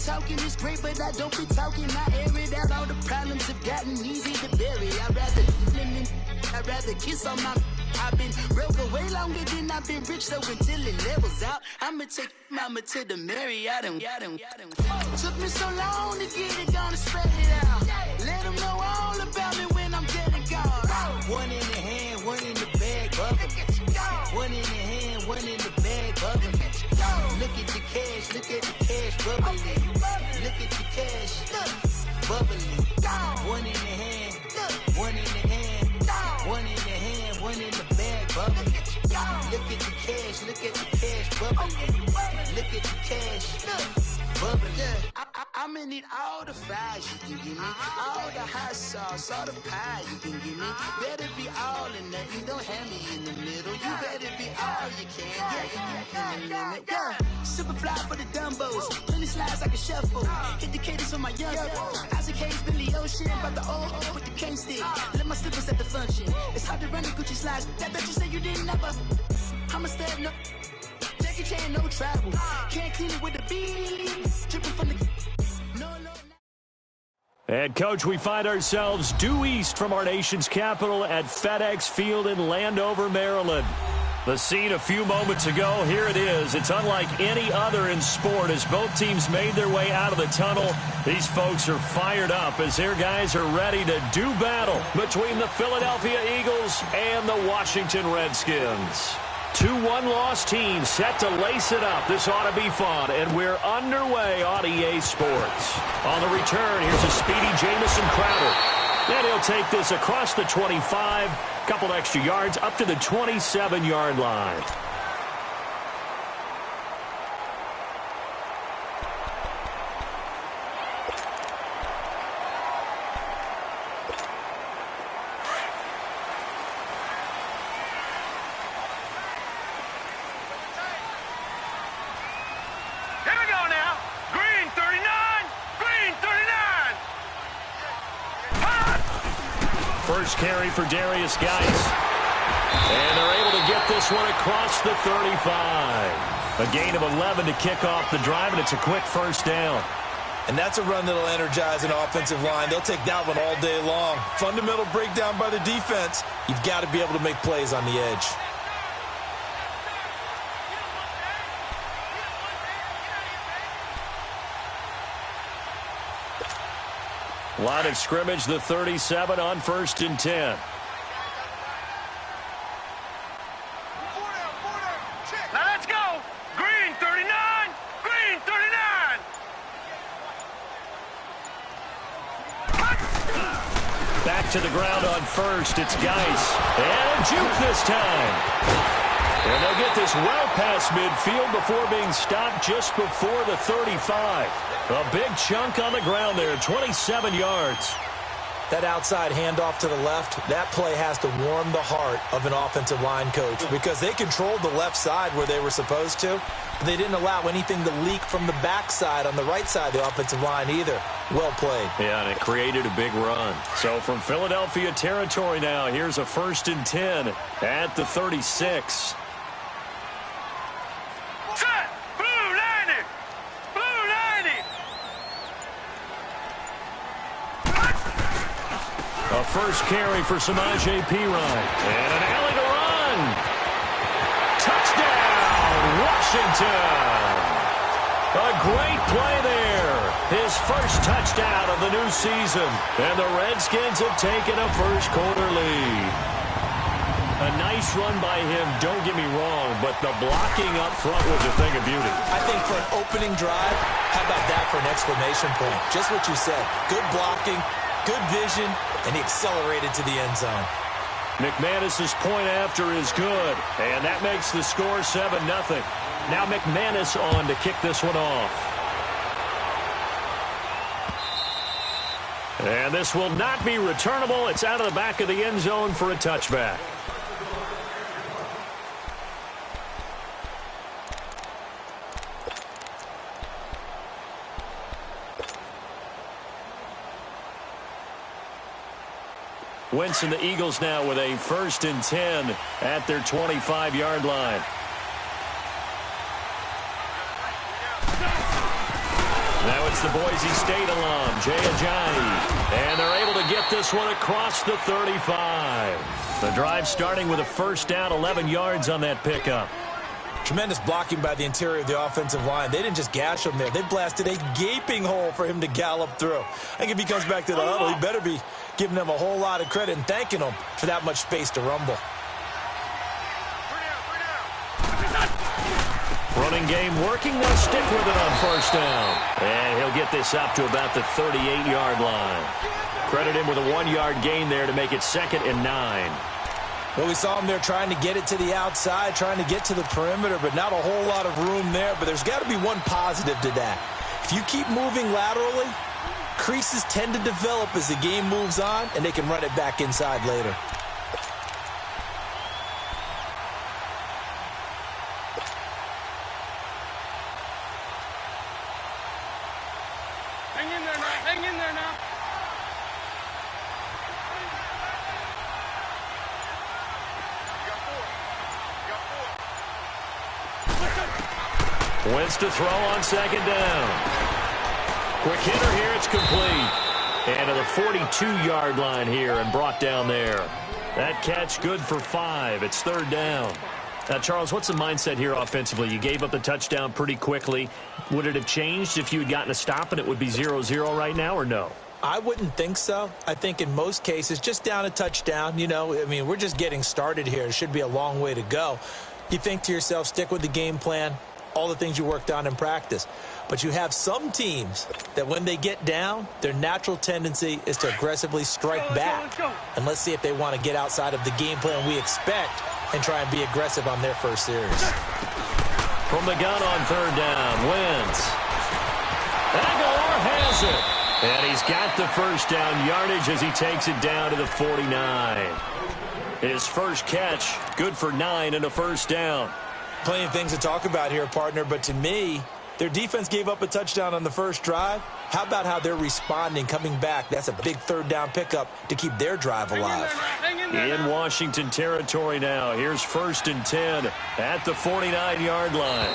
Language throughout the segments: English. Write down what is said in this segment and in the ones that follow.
talking is great, but I don't be talking. I air it out. All the problems have gotten easy to bury. I'd rather kiss on my. I've been broke way longer than I've been rich, so until it levels out, I'ma take mama to the Marriott and took me so long to get it, gonna spread it out. Let them know all about me when I'm dead and gone. One in the hand, one in the bag, bubbling. One in the hand, one in the bag, bubbling. Look at the cash, bubbling. Look at the cash, bubbling. One in the hand, one in the hand, one in the hand, one in the bag, bubbling. Look at the cash, bubbling. Look at the cash, bubbling. I'ma need all the fries you can give me, all the hot sauce, all the pie you can give me. Better be all in nothing, don't have me in the middle. You better be all you can. Yeah. Super fly for the Dumbos, plenty slides like a shuffle. Hit the cadence on my young. Isaac Hayes, Billy Ocean, about the old with the cane stick. Let my slippers at the function. It's hard to run the Gucci slides. That bet you say you didn't never. I'ma step no. Jackie Chan, no travel. Can't clean it with the beat. Dripping from the. And, Coach, we find ourselves due east from our nation's capital at FedEx Field in Landover, Maryland. The scene a few moments ago, here it is. It's unlike any other in sport as both teams made their way out of the tunnel. These folks are fired up as their guys are ready to do battle between the Philadelphia Eagles and the Washington Redskins. 2 one-loss teams set to lace it up. This ought to be fun, and we're underway on EA Sports. On the return, here's a speedy Jamison Crowder. And he'll take this across the 25, couple extra yards, up to the 27-yard line. First carry for Darius Geis. And they're able to get this one across the 35. A gain of 11 to kick off the drive, and it's a quick first down. And that's a run that'll energize an offensive line. They'll take that one all day long. Fundamental breakdown by the defense. You've got to be able to make plays on the edge. Line of scrimmage, the 37 on 1st and 10. Now let's go. Green 39. Green 39. Back to the ground on 1st. It's Geis. And a juke this time. And they'll get this well past midfield before being stopped just before the 35. A big chunk on the ground there, 27 yards. That outside handoff to the left, that play has to warm the heart of an offensive line coach because they controlled the left side where they were supposed to, but they didn't allow anything to leak from the backside on the right side of the offensive line either. Well played. Yeah, and it created a big run. So from Philadelphia territory now, here's a 1st and 10 at the 36. A first carry for Samaje Perine. And an alley to run. Touchdown, Washington. A great play there. His first touchdown of the new season. And the Redskins have taken a first-quarter lead. A nice run by him, don't get me wrong, but the blocking up front was a thing of beauty. I think for an opening drive, how about that for an exclamation point? Just what you said. Good blocking, good vision, and he accelerated to the end zone. McManus's point after is good, and that makes the score 7-0. Now McManus on to kick this one off. And this will not be returnable. It's out of the back of the end zone for a touchback. Wentz and the Eagles now with a 1st and 10 at their 25-yard line. Now it's the Boise State alum, Jay Ajayi. And they're able to get this one across the 35. The drive starting with a first down, 11 yards on that pickup. Tremendous blocking by the interior of the offensive line. They didn't just gash him there. They blasted a gaping hole for him to gallop through. I think if he comes back to the huddle, he better be giving them a whole lot of credit and thanking them for that much space to rumble. Running game working. They'll stick with it on first down. And he'll get this up to about the 38-yard line. Credit him with a 1-yard gain there to make it 2nd and 9. Well, we saw him there trying to get it to the outside, trying to get to the perimeter, but not a whole lot of room there. But there's got to be one positive to that. If you keep moving laterally, creases tend to develop as the game moves on, and they can run it back inside later. Hang in there now. Hang in there now. Wentz to throw on 2nd down. Quick hitter here. It's complete. And to the 42-yard line here and brought down there. That catch good for 5. It's 3rd down. Now, Charles, what's the mindset here offensively? You gave up the touchdown pretty quickly. Would it have changed if you had gotten a stop and it would be 0-0 right now, or no? I wouldn't think so. I think in most cases, just down a touchdown, you know, I mean, we're just getting started here. It should be a long way to go. You think to yourself, stick with the game plan, all the things you worked on in practice. But you have some teams that when they get down, their natural tendency is to aggressively strike back. And let's see if they want to get outside of the game plan we expect and try and be aggressive on their first series. From the gun on 3rd down, Wentz. Aguilar has it. And he's got the first down yardage as he takes it down to the 49. His first catch, good for 9 and a first down. Plenty of things to talk about here, partner, but to me, their defense gave up a touchdown on the first drive. How about how they're responding, coming back? That's a big 3rd down pickup to keep their drive alive. In Washington territory now. Here's 1st and 10 at the 49-yard line.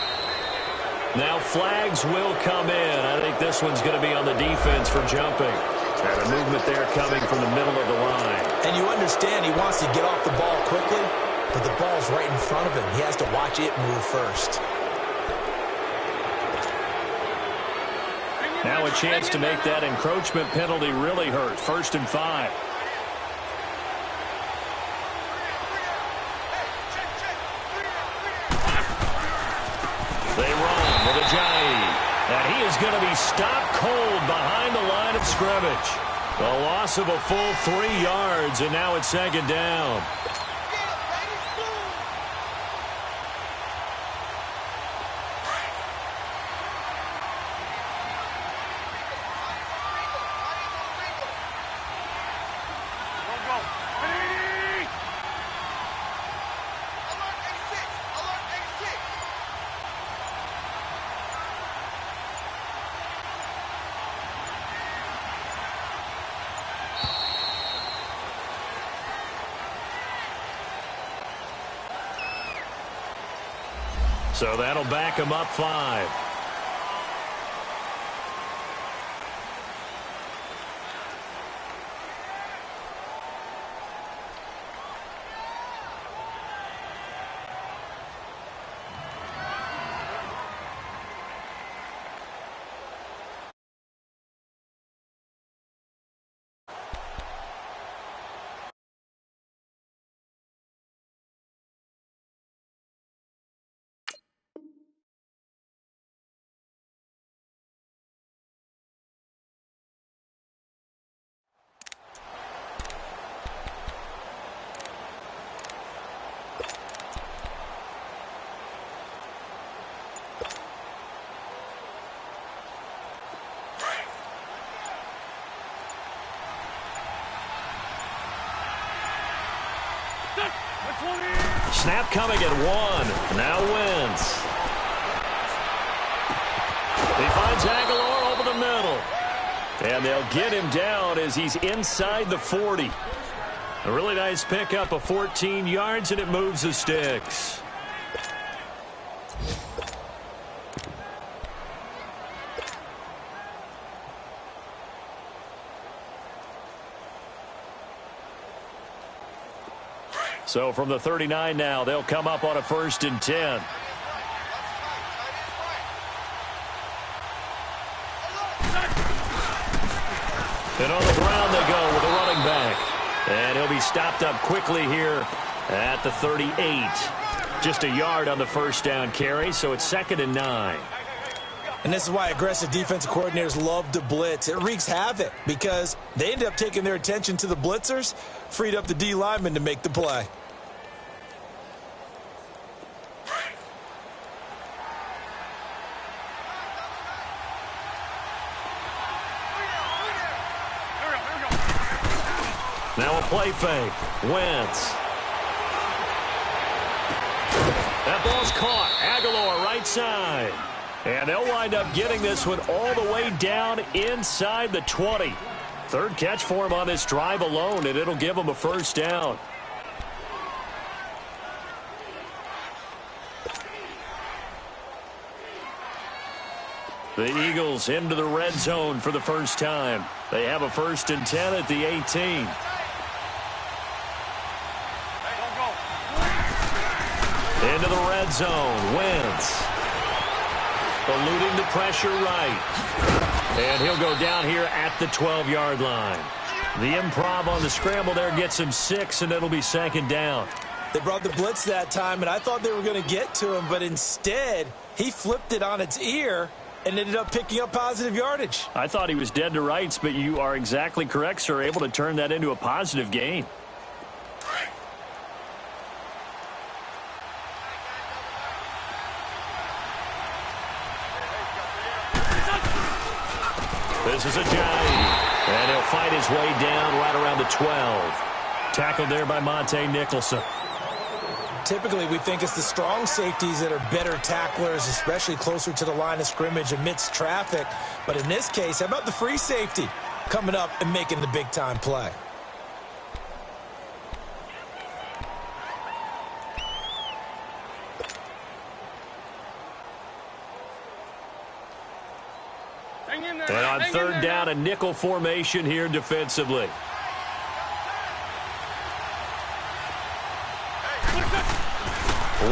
Now flags will come in. I think this one's going to be on the defense for jumping. And a movement there coming from the middle of the line. And you understand he wants to get off the ball quickly, but the ball's right in front of him. He has to watch it move first. Now a chance to make that encroachment penalty really hurt. 1st and 5. They run with Ajayi. And he is going to be stopped cold behind the line of scrimmage. A loss of a full 3 yards, and now it's 2nd down. So that'll back him up 5. Snap coming at 1. Now Wentz. He finds Aguilar over the middle. And they'll get him down as he's inside the 40. A really nice pickup of 14 yards, and it moves the sticks. So from the 39 now, they'll come up on a 1st and 10. And on the ground they go with a running back. And he'll be stopped up quickly here at the 38. Just a yard on the 1st down carry, so it's 2nd and 9. And this is why aggressive defensive coordinators love to blitz. It wreaks havoc because they ended up taking their attention to the blitzers, freed up the D lineman to make the play. Now a play fake. Wentz. That ball's caught. Aguilar right side. And they'll wind up getting this one all the way down inside the 20. 3rd catch for him on this drive alone, and it'll give him a 1st down. The Eagles into the red zone for the first time. They have a 1st and 10 at the 18. Into the red zone. Wentz. Eluding the pressure right. And he'll go down here at the 12-yard line. The improv on the scramble there gets him 6, and it'll be 2nd down. They brought the blitz that time, and I thought they were going to get to him, but instead he flipped it on its ear and ended up picking up positive yardage. I thought he was dead to rights, but you are exactly correct, sir. Able to turn that into a positive gain. This is a giant, and he'll fight his way down right around the 12. Tackled there by Monte Nicholson. Typically, we think it's the strong safeties that are better tacklers, especially closer to the line of scrimmage amidst traffic. But in this case, how about the free safety coming up and making the big-time play? And on 3rd down, a nickel formation here defensively.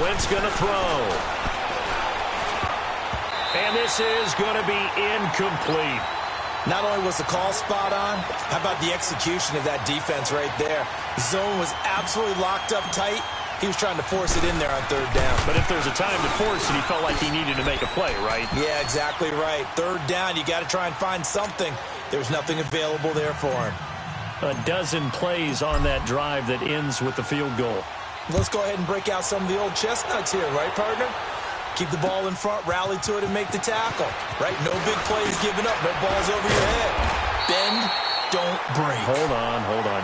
Wentz going to throw. And this is going to be incomplete. Not only was the call spot on, how about the execution of that defense right there? The zone was absolutely locked up tight. He was trying to force it in there on 3rd down. But if there's a time to force it, he felt like he needed to make a play, right? Yeah, exactly right. 3rd down, you got to try and find something. There's nothing available there for him. A dozen plays on that drive that ends with the field goal. Let's go ahead and break out some of the old chestnuts here, right, partner? Keep the ball in front, rally to it, and make the tackle. Right? No big plays given up. No balls over your head. Bend, don't break. Hold on.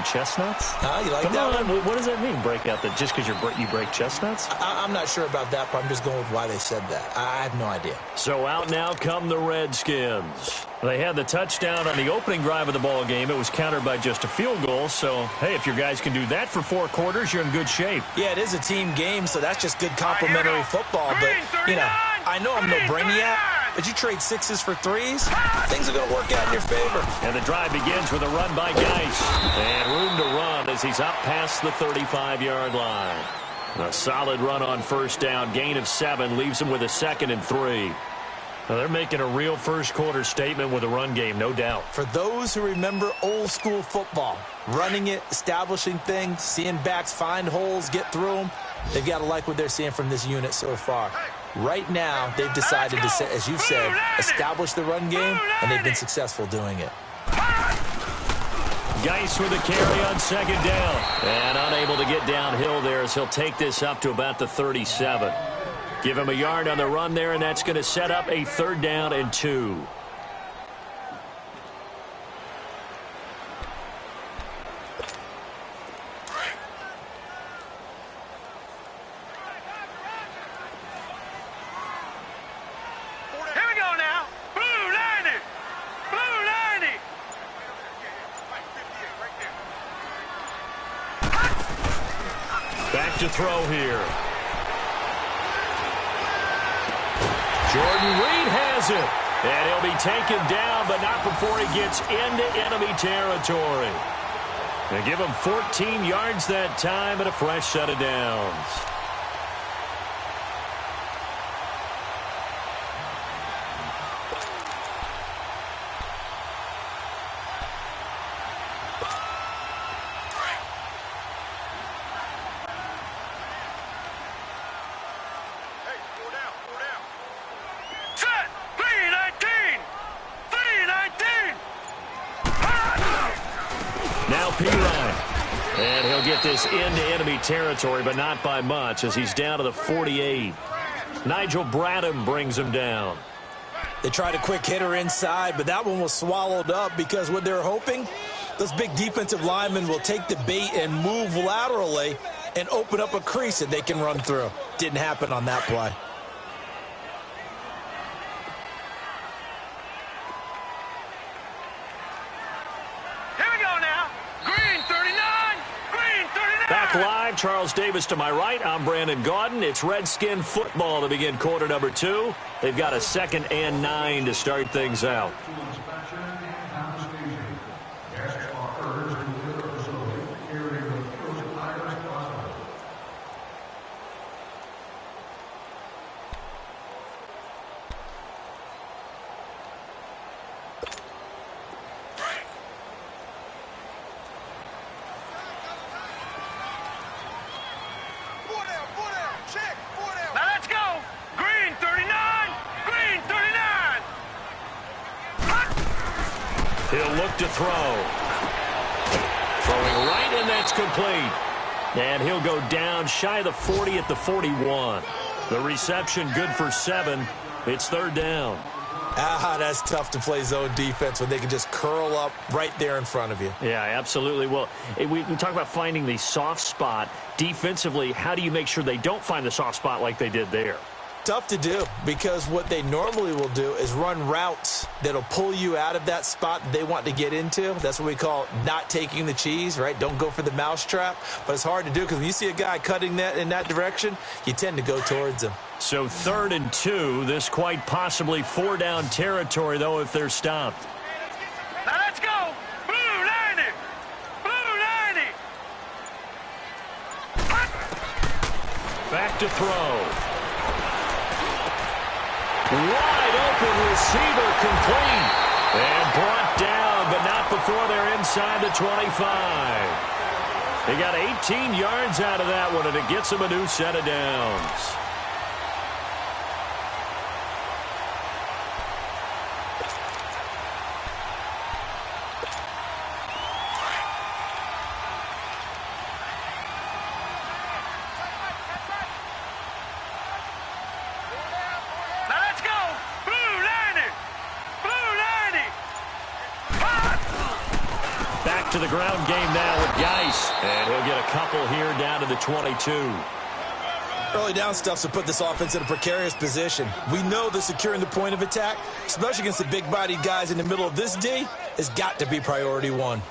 Chestnuts? You like Come that on. one? What does that mean, break out? That just because you break chestnuts? I'm not sure about that, but I'm just going with why they said that. I have no idea. So out now come the Redskins. They had the touchdown on the opening drive of the ball game. It was countered by just a field goal. So, hey, if your guys can do that for 4 quarters, you're in good shape. Yeah, it is a team game, so that's just good complimentary football. But, you know, I know I'm no brainiac, but you trade 6s for 3s, things are going to work out in your favor. And the drive begins with a run by Geis. And room to run as he's up past the 35-yard line. A solid run on 1st down. Gain of 7 leaves him with a 2nd and 3. Now they're making a real first-quarter statement with a run game, no doubt. For those who remember old-school football, running it, establishing things, seeing backs find holes, get through them, they've got to like what they're seeing from this unit so far. Right now, they've decided to, as you've said, establish the run game, and they've been successful doing it. Geis with a carry on 2nd down. And unable to get downhill there as he'll take this up to about the 37. Give him a yard on the run there, and that's going to set up a 3rd down and 2. Back to throw here. Jordan Reed has it. And he'll be taken down, but not before he gets into enemy territory. They give him 14 yards that time and a fresh set of downs. And he'll get this into enemy territory, but not by much, as he's down to the 48. Nigel Bradham brings him down. They tried a quick hitter inside, but that one was swallowed up because what they're hoping, those big defensive linemen will take the bait and move laterally and open up a crease that they can run through. Didn't happen on that play. Back live, Charles Davis to my right. I'm Brandon Gaudin. It's Redskin football to begin quarter number 2. They've got a 2nd and 9 to start things out. He'll look to throw. Throwing right, and that's complete. And he'll go down shy of the 40 at the 41. The reception good for 7. It's 3rd down. That's tough to play zone defense when they can just curl up right there in front of you. Yeah, absolutely. Well, we talk about finding the soft spot. Defensively, how do you make sure they don't find the soft spot like they did there? Tough to do, because what they normally will do is run routes that'll pull you out of that spot they want to get into. That's what we call not taking the cheese, right? Don't go for the mousetrap. But it's hard to do because when you see a guy cutting that in that direction, you tend to go towards him. So 3rd and 2. This quite possibly 4-down territory, though, if they're stopped. Now let's go. Blue 90. Blue 90. Back to throw. Wide open receiver, complete. And brought down, but not before they're inside the 25. They got 18 yards out of that one, and it gets them a new set of downs. To the ground game now with Geis, and he'll get a couple here down to the 22. Early down stuff to put this offense in a precarious position. We know that securing the point of attack, especially against the big-bodied guys in the middle of this D, has got to be priority 1. All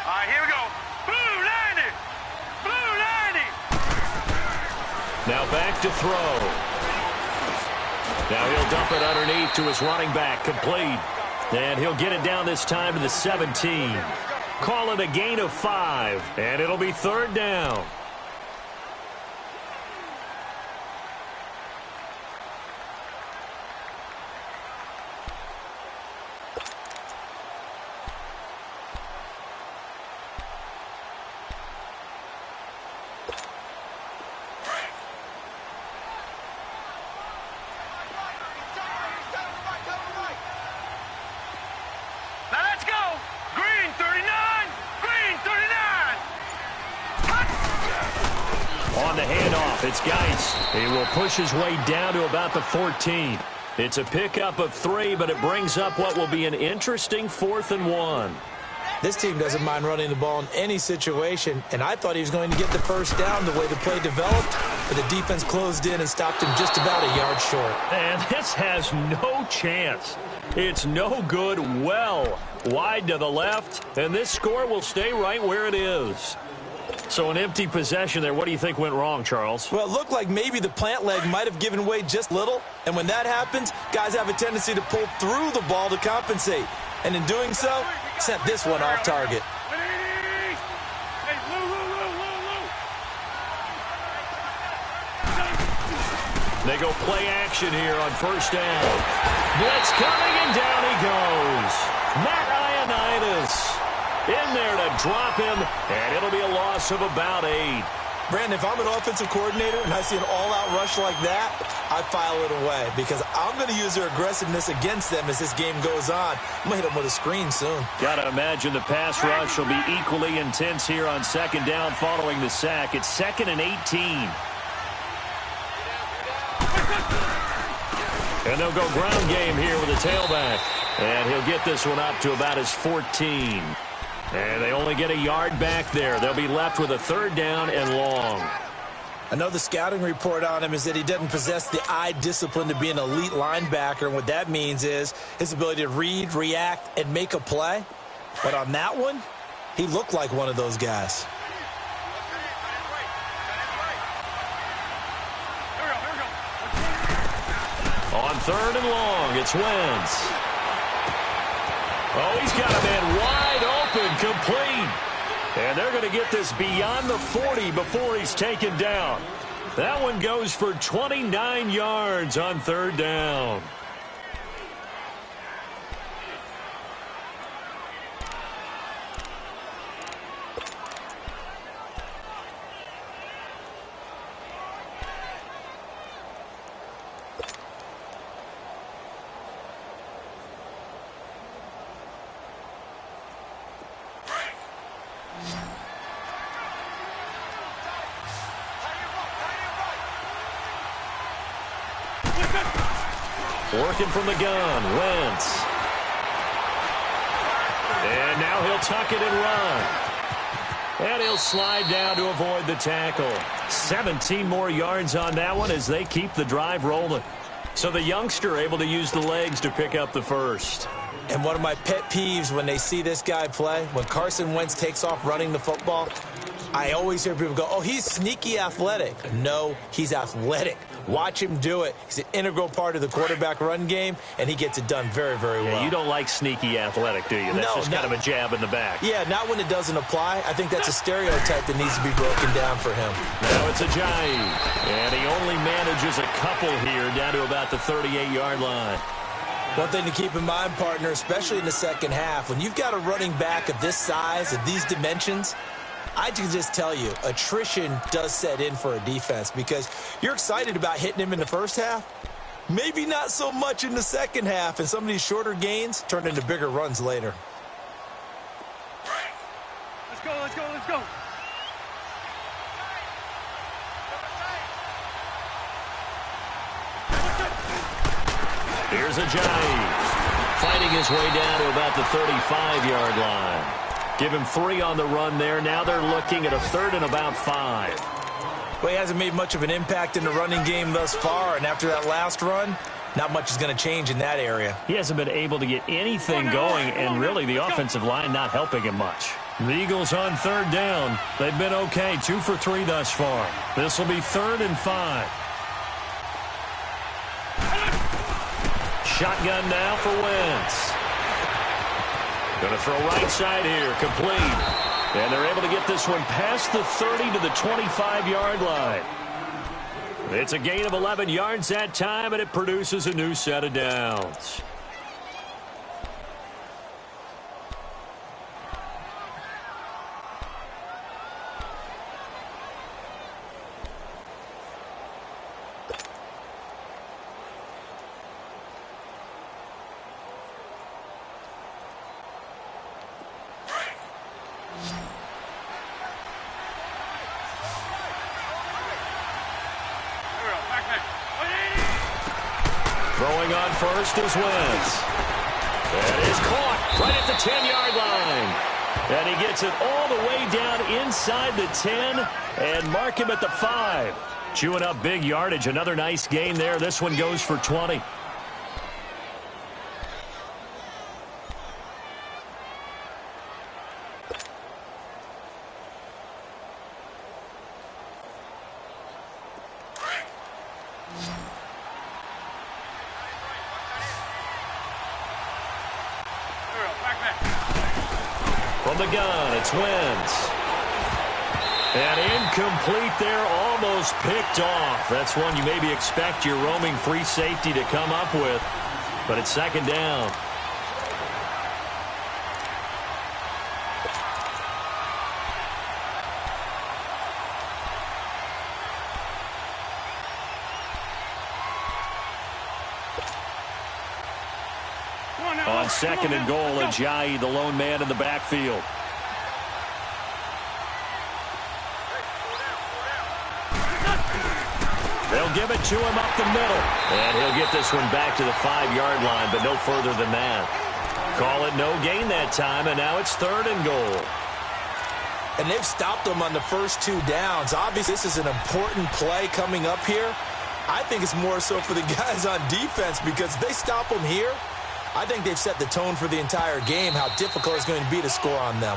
right, here we go. Blue 90. Blue 90. Now back to throw. Now he'll dump it underneath to his running back, complete. And he'll get it down this time to the 17. Call it a gain of 5, and it'll be 3rd down. On the handoff, it's Geis. He will push his way down to about the 14. It's a pickup of 3, but it brings up what will be an interesting 4th and 1. This team doesn't mind running the ball in any situation, and I thought he was going to get the first down the way the play developed, but the defense closed in and stopped him just about a yard short. And this has no chance. It's no good, well wide to the left, and this score will stay right where it is. So an empty possession there. What do you think went wrong, Charles? Well, it looked like maybe the plant leg might have given way just a little. And when that happens, guys have a tendency to pull through the ball to compensate. And in doing so, sent this one off target. They go play action here on first down. Blitz coming, and down he goes. Matt Ioannidis in there to drop him, and it'll be a loss of about 8. Brandon, if I'm an offensive coordinator and I see an all-out rush like that, I file it away because I'm going to use their aggressiveness against them as this game goes on. I'm going to hit them with a screen soon. Got to imagine the pass rush will be equally intense here on second down following the sack. It's 2nd and 18. And they'll go ground game here with a tailback. And he'll get this one up to about his 14. And they only get a yard back there. They'll be left with a 3rd down and long. I know the scouting report on him is that he doesn't possess the eye discipline to be an elite linebacker. And what that means is his ability to read, react, and make a play. But on that one, he looked like one of those guys. On 3rd and long, it's Wentz. Oh, he's got a man wide open, complete. And they're going to get this beyond the 40 before he's taken down. That one goes for 29 yards on 3rd down. Working from the gun, Wentz. And now he'll tuck it and run. And he'll slide down to avoid the tackle. 17 more yards on that one as they keep the drive rolling. So the youngster able to use the legs to pick up the first. And one of my pet peeves when they see this guy play, when Carson Wentz takes off running the football, I always hear people go, oh, he's sneaky athletic. No, he's athletic. Watch him do it. He's an integral part of the quarterback run game, and he gets it done very, very well. You don't like sneaky athletic, do you? That's just kind of a jab in the back. Yeah, not when it doesn't apply. I think that's a stereotype that needs to be broken down for him. Now it's Ajayi, and he only manages a couple here down to about the 38-yard line. One thing to keep in mind, partner, especially in the second half, when you've got a running back of this size, of these dimensions, I can just tell you, attrition does set in for a defense because you're excited about hitting him in the first half. Maybe not so much in the second half, and some of these shorter gains turn into bigger runs later. Let's go, let's go, let's go. Here's Ajayi, fighting his way down to about the 35-yard line. Give him 3 on the run there. Now they're looking at a 3rd and about 5. Well, he hasn't made much of an impact in the running game thus far, and after that last run, not much is going to change in that area. He hasn't been able to get anything going, and really the offensive line not helping him much. The Eagles on 3rd down. They've been okay, 2 for 3 thus far. This will be 3rd and 5. Shotgun now for Wentz. Going to throw right side here, complete. And they're able to get this one past the 30 to the 25-yard line. It's a gain of 11 yards that time, and it produces a new set of downs. Throwing on first is Wentz. That is caught right at the 10-yard line. And he gets it all the way down inside the 10 and mark him at the 5. Chewing up big yardage. Another nice gain there. This one goes for 20. From the gun, it's Wentz. And incomplete there, almost picked off. That's one you maybe expect your roaming free safety to come up with. But it's second down. On second and goal, Ajayi, the lone man in the backfield. They'll give it to him up the middle. And he'll get this one back to the 5-yard line, but no further than that. Call it no gain that time, and now it's third and goal. And they've stopped them on the first 2 downs. Obviously, this is an important play coming up here. I think it's more so for the guys on defense because if they stop them here, I think they've set the tone for the entire game, how difficult it's going to be to score on them.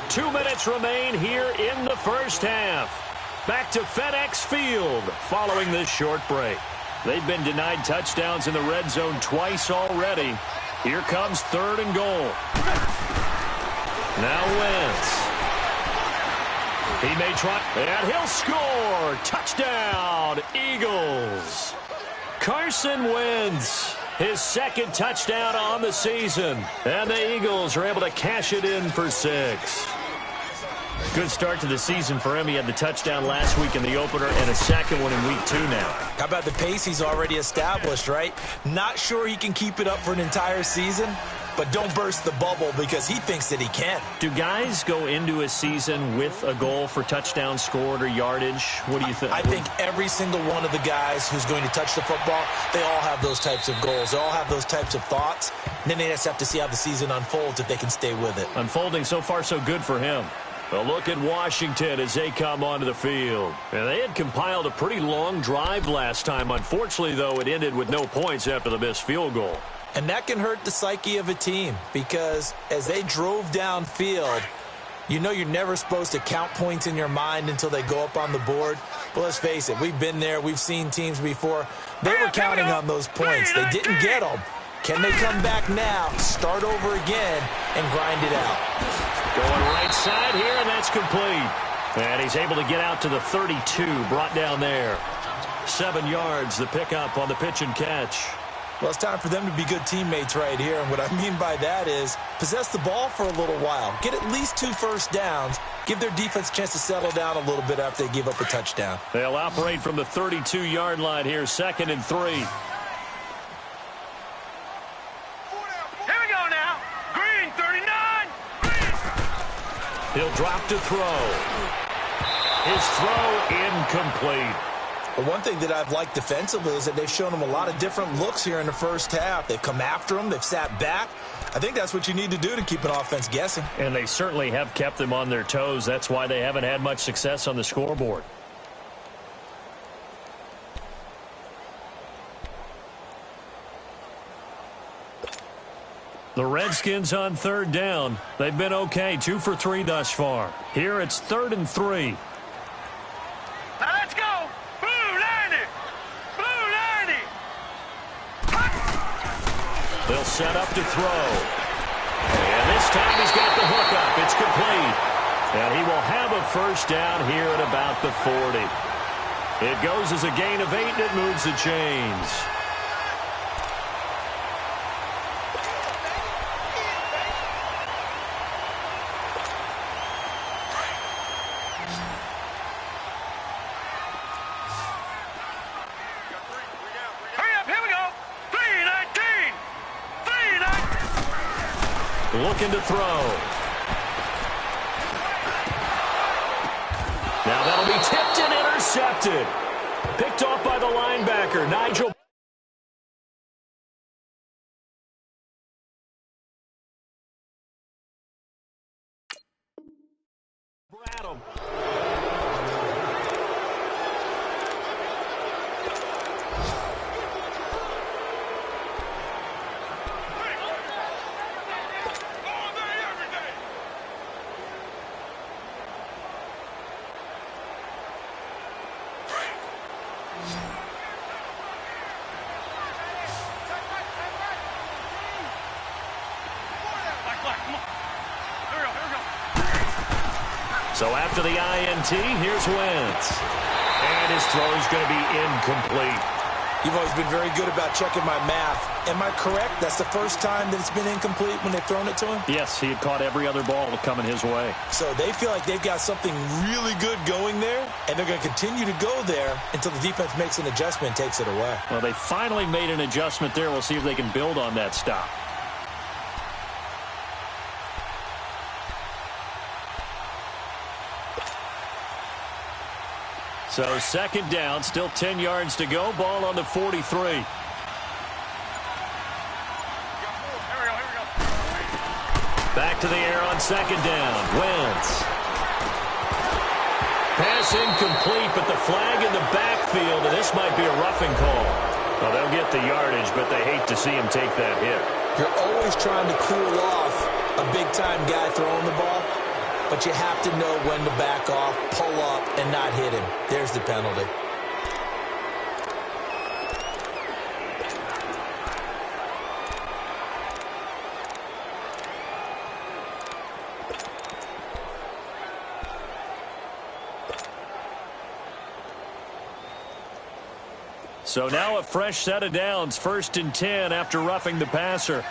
2 minutes remain here in the first half. Back to FedEx Field following this short break. They've been denied touchdowns in the red zone twice already. Here comes third and goal. Now Wentz. He may try, and he'll score. Touchdown, Eagles. Carson Wentz, his second touchdown on the season. And the Eagles are able to cash it in for 6. Good start to the season for him. He had the touchdown last week in the opener and a second one in week 2 now. How about the pace he's already established, right? Not sure he can keep it up for an entire season, but don't burst the bubble because he thinks that he can. Do guys go into a season with a goal for touchdowns scored or yardage? What do you think? I think every single one of the guys who's going to touch the football, they all have those types of goals. They all have those types of thoughts. And then they just have to see how the season unfolds if they can stay with it. Unfolding so far so good for him. A look at Washington as they come onto the field. And they had compiled a pretty long drive last time. Unfortunately, though, it ended with no points after the missed field goal. And that can hurt the psyche of a team because as they drove downfield, you know you're never supposed to count points in your mind until they go up on the board. But let's face it, we've been there. We've seen teams before. They were counting on those points. They didn't get them. Can they come back now, start over again, and grind it out? Going right side here, and that's complete. And he's able to get out to the 32, brought down there. 7 yards, the pickup on the pitch and catch. Well, it's time for them to be good teammates right here. And what I mean by that is possess the ball for a little while. Get at least 2 first downs. Give their defense a chance to settle down a little bit after they give up a touchdown. They'll operate from the 32-yard line here, 2nd and 3. Here we go now. Green 39. He'll drop to throw. His throw incomplete. But one thing that I've liked defensively is that they've shown him a lot of different looks here in the first half. They've come after him. They've sat back. I think that's what you need to do to keep an offense guessing. And they certainly have kept them on their toes. That's why they haven't had much success on the scoreboard. The Redskins on third down. They've been okay, 2 for 3 thus far. Here it's 3rd and 3. Now let's go. Blue 90. Blue 90. They'll set up to throw. And this time he's got the hook up. It's complete. And he will have a first down here at about the 40. It goes as a gain of 8, and it moves the chains. Looking to throw. Now that'll be tipped and intercepted. Picked off by the linebacker, Nigel. Bradham. So after the INT, here's Wentz. And his throw is going to be incomplete. You've always been very good about checking my math. Am I correct? That's the first time that it's been incomplete when they've thrown it to him? Yes, he had caught every other ball coming his way. So they feel like they've got something really good going there, and they're going to continue to go there until the defense makes an adjustment and takes it away. Well, they finally made an adjustment there. We'll see if they can build on that stop. So second down, still 10 yards to go. Ball on the 43. Back to the air on second down. Wentz. Pass incomplete, but the flag in the backfield, and this might be a roughing call. Well, they'll get the yardage, but they hate to see him take that hit. You're always trying to cool off a big-time guy throwing the ball, but you have to know when to back off, pull up, and not hit him. There's the penalty. So now a fresh set of downs, 1st and 10 after roughing the passer.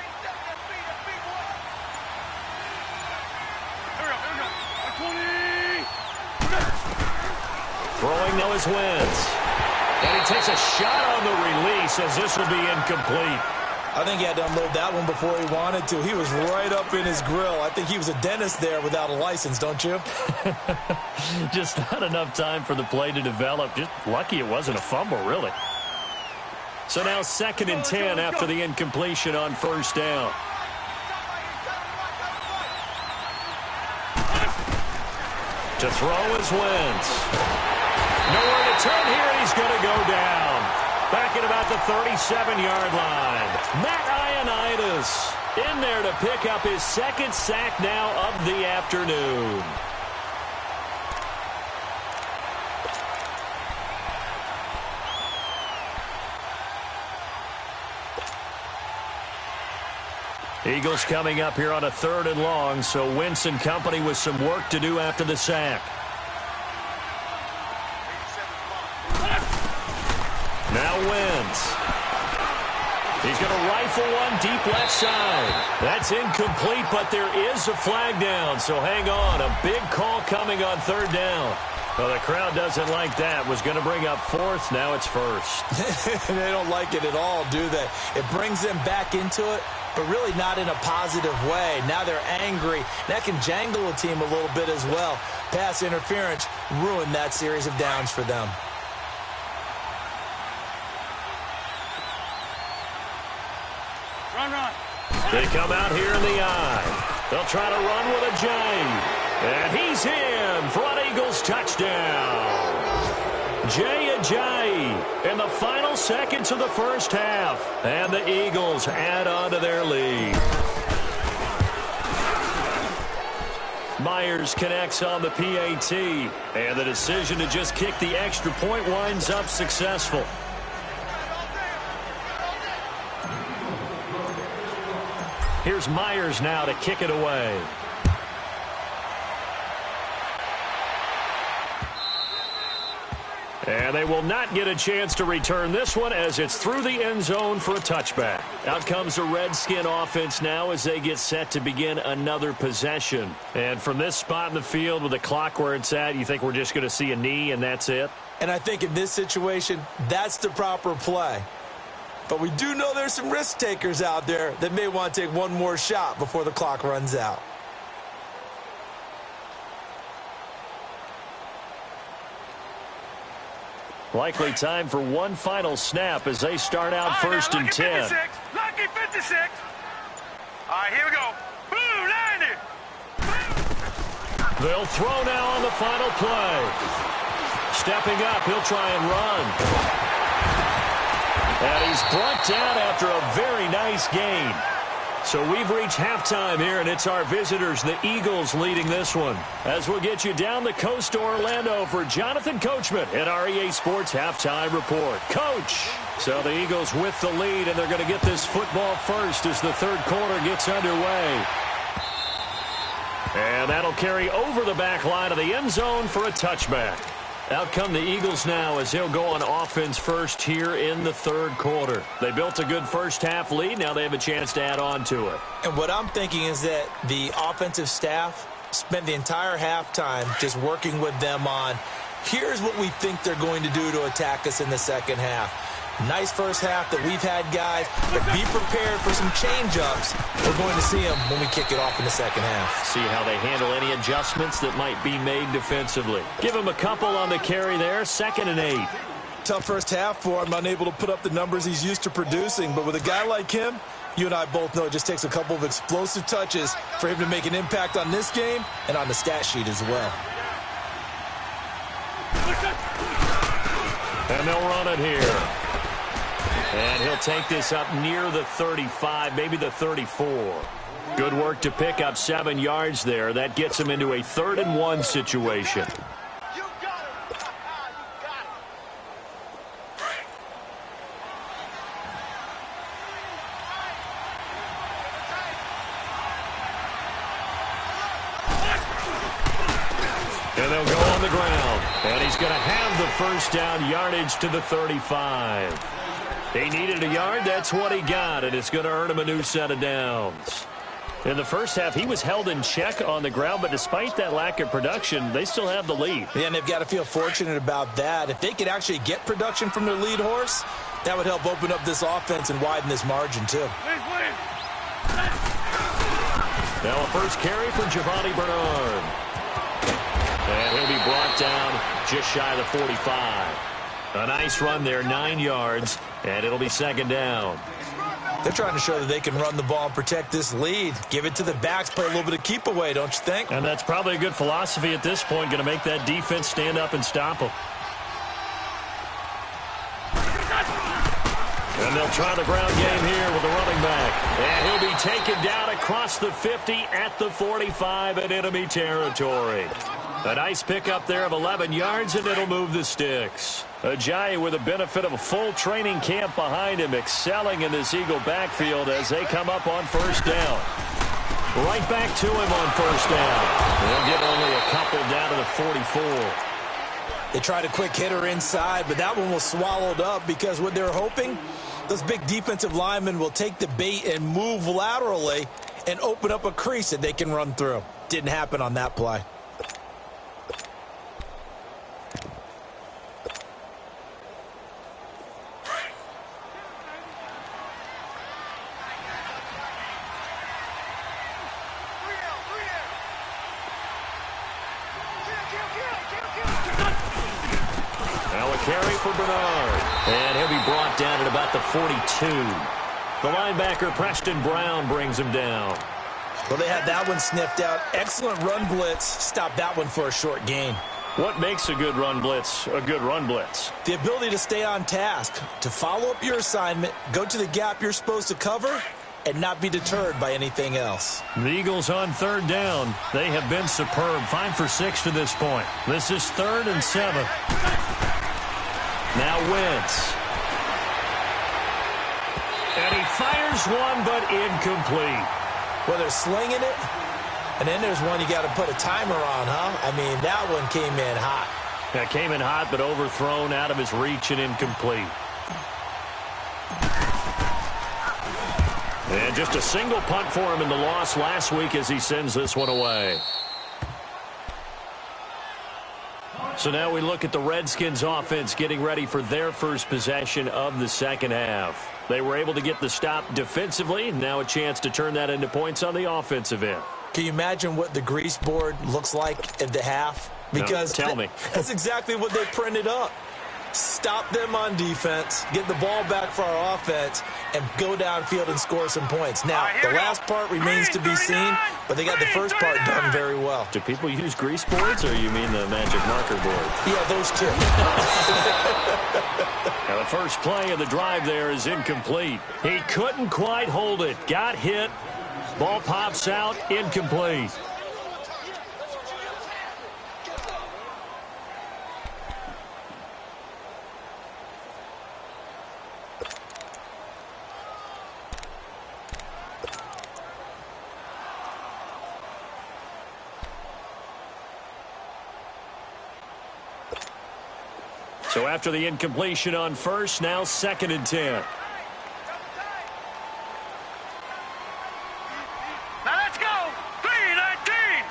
Throwing now is Wentz. And he takes a shot on the release as this will be incomplete. I think he had to unload that one before he wanted to. He was right up in his grill. I think he was a dentist there without a license, don't you? Just not enough time for the play to develop. Just lucky it wasn't a fumble, really. So now 2nd and 10 after the incompletion on 1st down. To throw is Wentz. Nowhere to turn here, and he's going to go down. Back at about the 37-yard line. Matt Ioannidis in there to pick up his 2nd sack now of the afternoon. Eagles coming up here on a 3rd and long, so Wentz and company with some work to do after the sack. Now Wentz. He's going to rifle one deep left side. That's incomplete, but there is a flag down, so hang on. A big call coming on 3rd down. Well, the crowd doesn't like that. Was going to bring up 4th. Now it's 1st. They don't like it at all, do they? It brings them back into it, but really not in a positive way. Now they're angry. That can jangle a team a little bit as well. Pass interference ruined that series of downs for them. Run. They come out here in the eye. They'll try to run with Ajayi. And he's in for an Eagles touchdown. Jay Ajayi in the final seconds of the 1st half. And the Eagles add on to their lead. Myers connects on the PAT. And the decision to just kick the extra point winds up successful. Here's Myers now to kick it away. And they will not get a chance to return this one as it's through the end zone for a touchback. Out comes the Redskin offense now as they get set to begin another possession. And from this spot in the field with the clock where it's at, you think we're just going to see a knee and that's it? And I think in this situation, that's the proper play. But we do know there's some risk takers out there that may want to take one more shot before the clock runs out. Likely time for one final snap as they start out 1st and 10. Lucky 56. All right, here we go. Boom, landed. They'll throw now on the final play. Stepping up, he'll try and run. And he's brought down after a very nice gain. So we've reached halftime here, and it's our visitors, the Eagles, leading this one. As we'll get you down the coast to Orlando for Jonathan Coachman at our EA Sports Halftime Report. Coach! So the Eagles with the lead, and they're going to get this football first as the 3rd quarter gets underway. And that'll carry over the back line of the end zone for a touchback. Out come the Eagles now as they'll go on offense first here in the third quarter. They built a good first-half lead. Now they have a chance to add on to it. And what I'm thinking is that the offensive staff spent the entire halftime just working with them on, here's what we think they're going to do to attack us in the second half. Nice first half that we've had, guys, but be prepared for some change-ups. We're going to see them when we kick it off in the second half. See how they handle any adjustments that might be made defensively. Give him a couple on the carry there, 2nd and 8. Tough first half for him, unable to put up the numbers he's used to producing, but with a guy like him, you and I both know it just takes a couple of explosive touches for him to make an impact on this game and on the stat sheet as well. And they'll run it here. And he'll take this up near the 35, maybe the 34. Good work to pick up 7 yards there. That gets him into a 3rd and 1 situation. You got it. And they'll go on the ground. And he's going to have the first down yardage to the 35. He needed a yard. That's what he got, and it's going to earn him a new set of downs. In the first half, he was held in check on the ground, but despite that lack of production, they still have the lead. Yeah, and they've got to feel fortunate about that. If they could actually get production from their lead horse, that would help open up this offense and widen this margin, too. Now a first carry for Giovanni Bernard. And he'll be brought down just shy of the 45. A nice run there, 9 yards, and it'll be 2nd down. They're trying to show that they can run the ball and protect this lead. Give it to the backs, play a little bit of keep away, don't you think? And that's probably a good philosophy at this point, going to make that defense stand up and stop them. And they'll try the ground game here with the running back. And he'll be taken down across the 50 at the 45 in enemy territory. A nice pickup there of 11 yards, and it'll move the sticks. Ajayi with the benefit of a full training camp behind him, excelling in this Eagle backfield as they come up on first down. Right back to him on first down. They'll get only a couple down to the 44. They tried a quick hitter inside, but that one was swallowed up because what they're hoping, those big defensive linemen will take the bait and move laterally and open up a crease that they can run through. Didn't happen on that play. Carry for Bernard. And he'll be brought down at about the 42. The linebacker, Preston Brown, brings him down. Well, they had that one sniffed out. Excellent run blitz. Stop that one for a short gain. What makes a good run blitz a good run blitz? The ability to stay on task, to follow up your assignment, go to the gap you're supposed to cover, and not be deterred by anything else. The Eagles on 3rd down. They have been superb. 5 for 6 to this point. This is 3rd and 7. Now Wentz. And he fires one, but incomplete. Well, they're slinging it, and then there's one you got to put a timer on, huh? I mean, that one came in hot. That came in hot, but overthrown, out of his reach, and incomplete. And just a single punt for him in the loss last week as he sends this one away. So now we look at the Redskins offense getting ready for their first possession of the second half. They were able to get the stop defensively. Now a chance to turn that into points on the offensive end. Can you imagine what the grease board looks like at the half? Because no, tell me. That's exactly what they printed up. Stop them on defense, get the ball back for our offense, and go downfield and score some points. Now, the last part remains to be seen, but they got the first part done very well. Do people use grease boards, or you mean the magic marker board? Yeah, those two. Now, the first play of the drive there is incomplete. He couldn't quite hold it. Got hit. Ball pops out. Incomplete. So after the incompletion on first, now 2nd and 10. Now let's go. 3-19.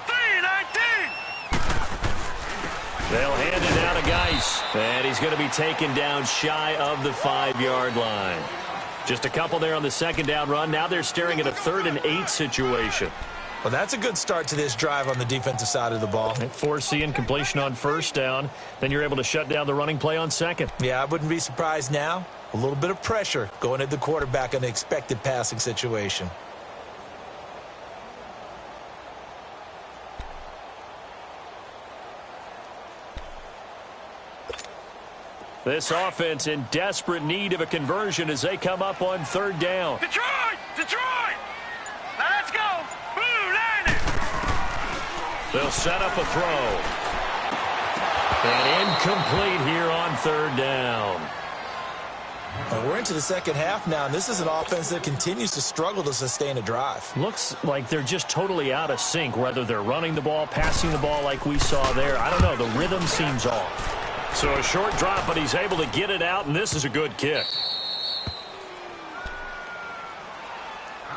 3-19. They'll hand it down to Geis. And he's going to be taken down shy of the 5-yard line. Just a couple there on the 2nd down run. Now they're staring at a 3rd and 8 situation. Well, that's a good start to this drive on the defensive side of the ball. Force the incompletion on 1st down. Then you're able to shut down the running play on 2nd. Yeah, I wouldn't be surprised now. A little bit of pressure going at the quarterback in the expected passing situation. This offense in desperate need of a conversion as they come up on 3rd down. Detroit! Detroit! Now let's go. Blue Niners! They'll set up a throw. And incomplete here on 3rd down. And we're into the 2nd half now, and this is an offense that continues to struggle to sustain a drive. Looks like they're just totally out of sync, whether they're running the ball, passing the ball like we saw there. I don't know. The rhythm seems off. So a short drop, but he's able to get it out, and this is a good kick.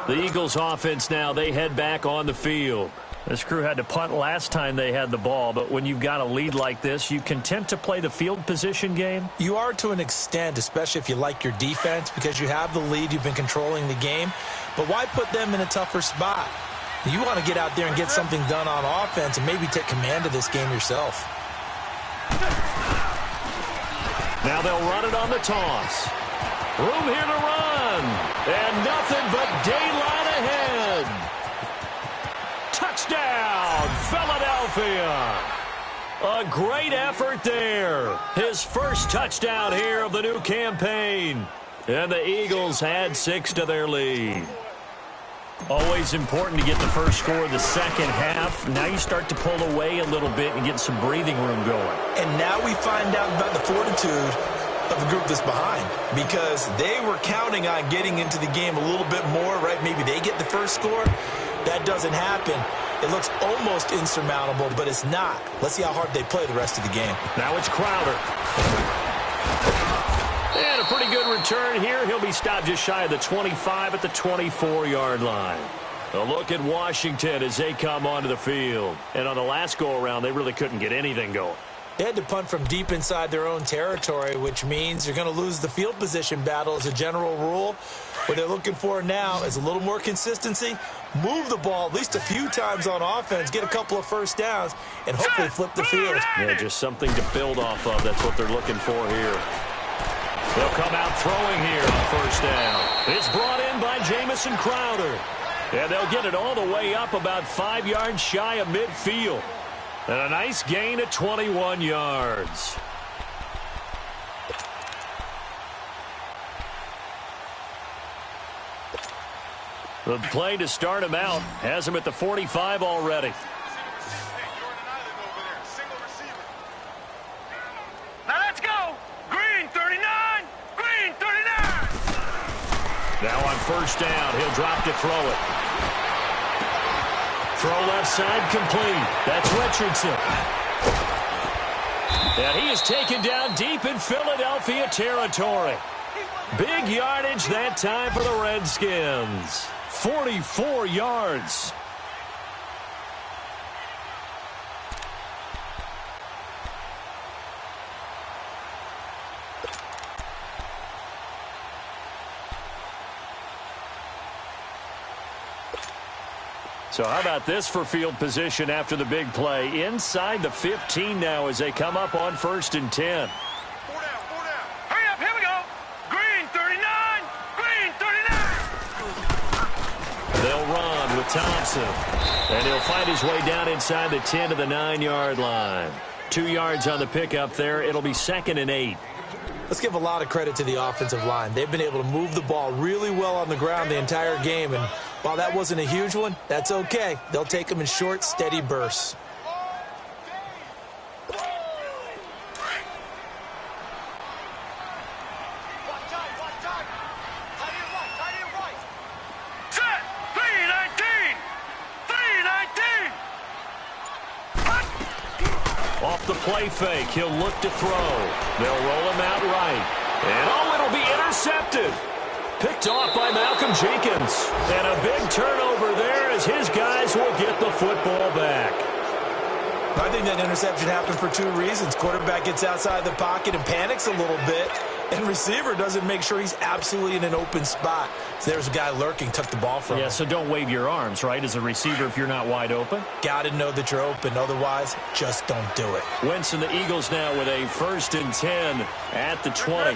The Eagles offense now, they head back on the field. This crew had to punt last time they had the ball, but when you've got a lead like this, you content to play the field position game? You are to an extent, especially if you like your defense, because you have the lead, you've been controlling the game. But why put them in a tougher spot? You want to get out there and get something done on offense and maybe take command of this game yourself. Now they'll run it on the toss. Room here to run. And nothing but daylight ahead. Touchdown, Philadelphia. A great effort there. His first touchdown here of the new campaign. And the Eagles add 6 to their lead. Always important to get the first score of the 2nd half. Now you start to pull away a little bit and get some breathing room going. And now we find out about the fortitude of the group that's behind, because they were counting on getting into the game a little bit more, right? Maybe they get the first score. That doesn't happen. It looks almost insurmountable, but it's not. Let's see how hard they play the rest of the game. Now it's Crowder. And a pretty good return here. He'll be stopped just shy of the 25 at the 24-yard line. A look at Washington as they come onto the field. And on the last go-around, they really couldn't get anything going. They had to punt from deep inside their own territory, which means you're going to lose the field position battle as a general rule. What they're looking for now is a little more consistency, move the ball at least a few times on offense, get a couple of first downs, and hopefully flip the field. Yeah, just something to build off of. That's what they're looking for here. They'll come out throwing here on 1st down. It's brought in by Jamison Crowder. And they'll get it all the way up about 5 yards shy of midfield. And a nice gain of 21 yards. The play to start him out has him at the 45 already. Now let's go. Green 39. Green 39. Now on 1st down, he'll drop to throw it. Throw left side complete. That's Richardson. And he is taken down deep in Philadelphia territory. Big yardage that time for the Redskins. 44 yards. So how about this for field position after the big play? Inside the 15 now as they come up on 1st and 10. 4 down, 4 down. Hurry up, here we go. Green 39. Green 39. They'll run with Thompson. And he'll find his way down inside the 10 to the 9-yard line. 2 yards on the pickup there. It'll be 2nd and 8. Let's give a lot of credit to the offensive line. They've been able to move the ball really well on the ground the entire game. And while that wasn't a huge one, that's okay. They'll take them in short, steady bursts. Set. 319. 319. Off off the play fake. He'll look to throw. They'll roll him out right. And, oh, it'll be intercepted. Picked off by Malcolm Jenkins. And a big turnover there as his guys will get the football back. I think that interception happened for two reasons. Quarterback gets outside the pocket and panics a little bit, and receiver doesn't make sure he's absolutely in an open spot. So there's a guy lurking, took the ball from him. Yeah, so don't wave your arms, right, as a receiver if you're not wide open. Got to know that you're open. Otherwise, just don't do it. Wentz and the Eagles now with a 1st and 10 at the 20.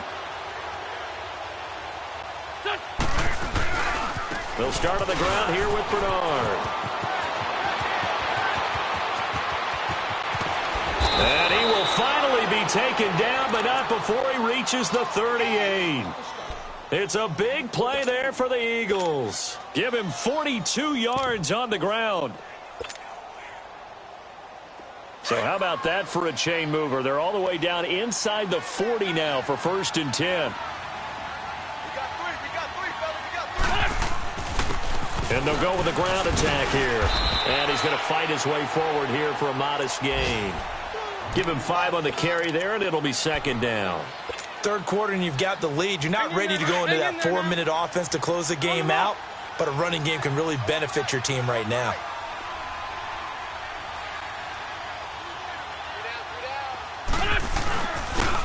They'll start on the ground here with Bernard. And he will finally be taken down, but not before he reaches the 38. It's a big play there for the Eagles. Give him 42 yards on the ground. So how about that for a chain mover? They're all the way down inside the 40 now for 1st and 10. And they'll go with a ground attack here. And he's going to fight his way forward here for a modest gain. Give him 5 on the carry there, and it'll be 2nd down. Third quarter, and you've got the lead. You're not ready to go into that 4-minute offense to close the game out, but a running game can really benefit your team right now.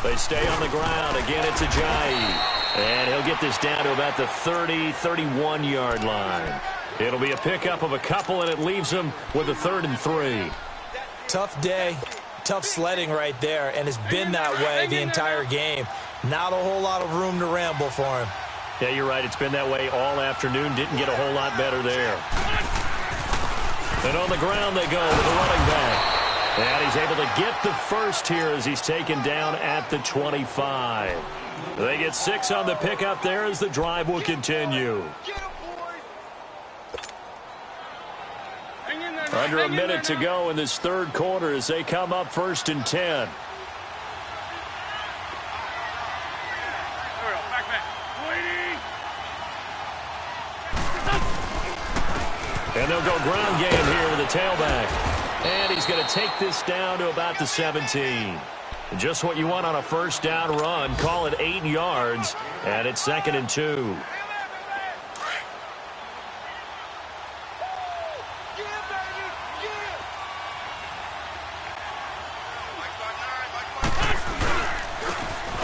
They stay on the ground. Again, it's Ajayi. And he'll get this down to about the 30, 31-yard line. It'll be a pickup of a couple, and it leaves him with a 3rd and 3. Tough day, tough sledding right there, and it's been that way the entire game. Not a whole lot of room to ramble for him. Yeah, you're right. It's been that way all afternoon. Didn't get a whole lot better there. And on the ground they go with the running back. And he's able to get the first here as he's taken down at the 25. They get 6 on the pickup there as the drive will continue. Under a minute to go in this third quarter as they come up 1st and 10. And they'll go ground game here with a tailback. And he's going to take this down to about the 17. Just what you want on a 1st down run. Call it 8 yards. And it's 2nd and 2.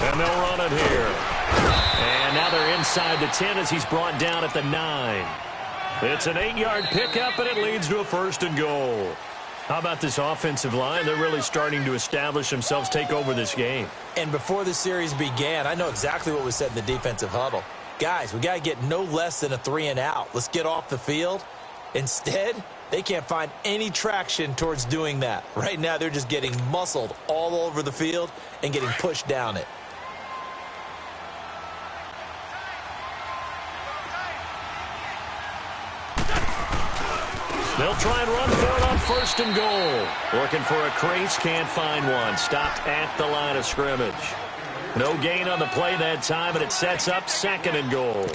And they'll run it here. And now they're inside the 10 as he's brought down at the 9. It's an 8-yard pickup, and it leads to a 1st and goal. How about this offensive line? They're really starting to establish themselves, take over this game. And before the series began, I know exactly what was said in the defensive huddle. Guys, we got to get no less than a 3 and out. Let's get off the field. Instead, they can't find any traction towards doing that. Right now, they're just getting muscled all over the field and getting pushed down it. They'll try and run for it on 1st and goal. Looking for a crease, can't find one. Stopped at the line of scrimmage. No gain on the play that time, and it sets up 2nd and goal.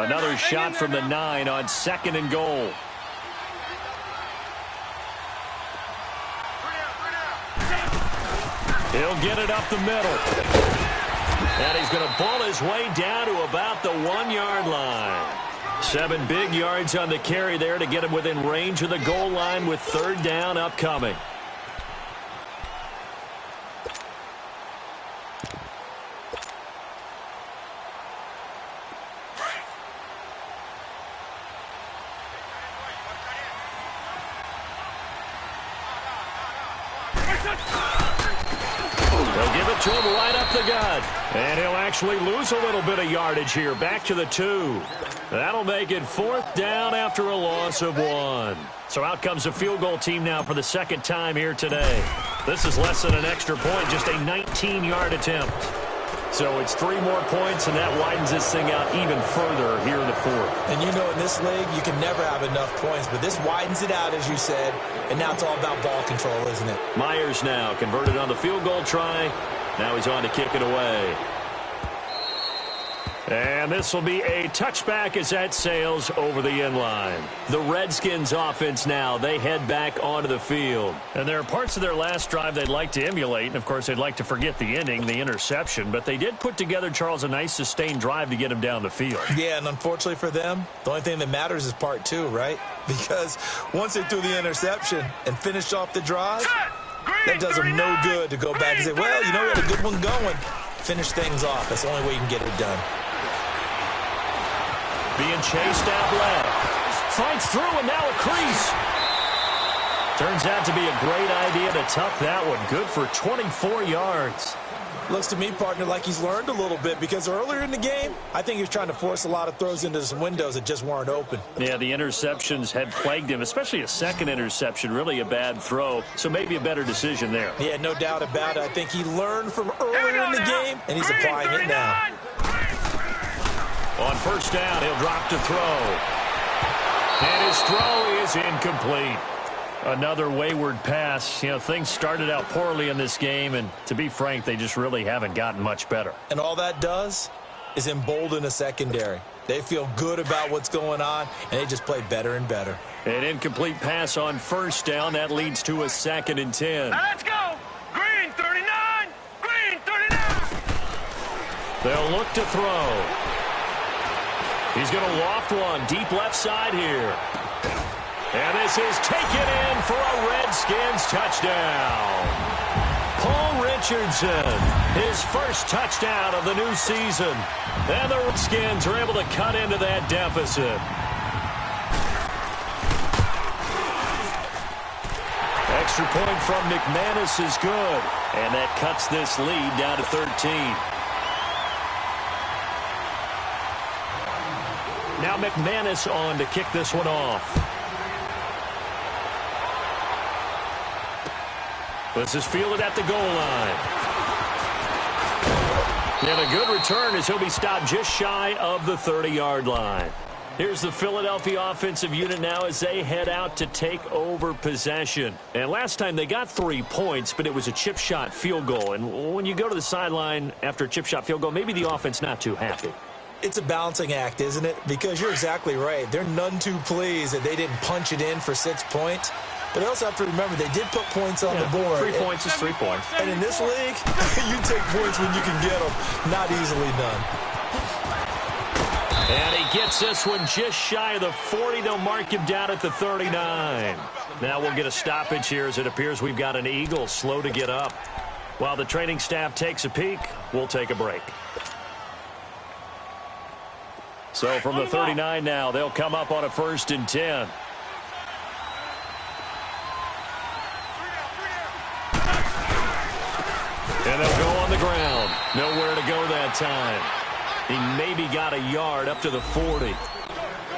Another shot from the 9 on 2nd and goal. He'll get it up the middle. And he's going to ball his way down to about the 1-yard line. 7 big yards on the carry there to get him within range of the goal line with 3rd down upcoming. They'll give it to him right up the gut. And he'll actually lose a little bit of yardage here. Back to the 2. That'll make it 4th down after a loss of 1. So out comes the field goal team now for the 2nd time here today. This is less than an extra point, just a 19-yard attempt. So it's 3 more points, and that widens this thing out even further here in the 4th. And you know, in this league, you can never have enough points, but this widens it out, as you said, and now it's all about ball control, isn't it? Myers now converted on the field goal try. Now he's on to kick it away. And this will be a touchback as that sails over the end line. The Redskins offense now, they head back onto the field. And there are parts of their last drive they'd like to emulate. And, of course, they'd like to forget the ending, the interception. But they did put together, Charles, a nice sustained drive to get him down the field. Yeah, and unfortunately for them, the only thing that matters is part two, right? Because once they threw the interception and finished off the drive, that does them no good to go back and say, well, you know, we had a good one going. Finish things off. That's the only way you can get it done. Being chased out left. Fights through and now a crease. Turns out to be a great idea to tuck that one. Good for 24 yards. Looks to me, partner, like he's learned a little bit because earlier in the game, I think he was trying to force a lot of throws into some windows that just weren't open. Yeah, the interceptions had plagued him, especially a second interception, really a bad throw. So maybe a better decision there. Yeah, no doubt about it. I think he learned from earlier in the game, and he's applying it now. On first down, he'll drop to throw. And his throw is incomplete. Another wayward pass. You know, things started out poorly in this game, and to be frank, they just really haven't gotten much better. And all that does is embolden a secondary. They feel good about what's going on, and they just play better and better. An incomplete pass on first down. That leads to a 2nd and 10. Now let's go. Green 39. Green 39. They'll look to throw. He's going to loft one deep left side here. And this is taken in for a Redskins touchdown. Paul Richardson, his first touchdown of the new season. And the Redskins are able to cut into that deficit. Extra point from McManus is good. And that cuts this lead down to 13. Now McManus on to kick this one off. This is fielded at the goal line. And a good return as he'll be stopped just shy of the 30-yard line. Here's the Philadelphia offensive unit now as they head out to take over possession. And last time they got 3 points, but it was a chip shot field goal. And when you go to the sideline after a chip shot field goal, maybe the offense not too happy. It's a balancing act, isn't it? Because you're exactly right. They're none too pleased that they didn't punch it in for 6 points. But they also have to remember they did put points on the board. 3 points is 3 points. And in this league, you take points when you can get them. Not easily done. And he gets this one just shy of the 40. They'll mark him down at the 39. Now we'll get a stoppage here as it appears we've got an Eagle slow to get up. While the training staff takes a peek, we'll take a break. So from the 39 now, they'll come up on a 1st and 10. And they'll go on the ground. Nowhere to go that time. He maybe got a yard up to the 40.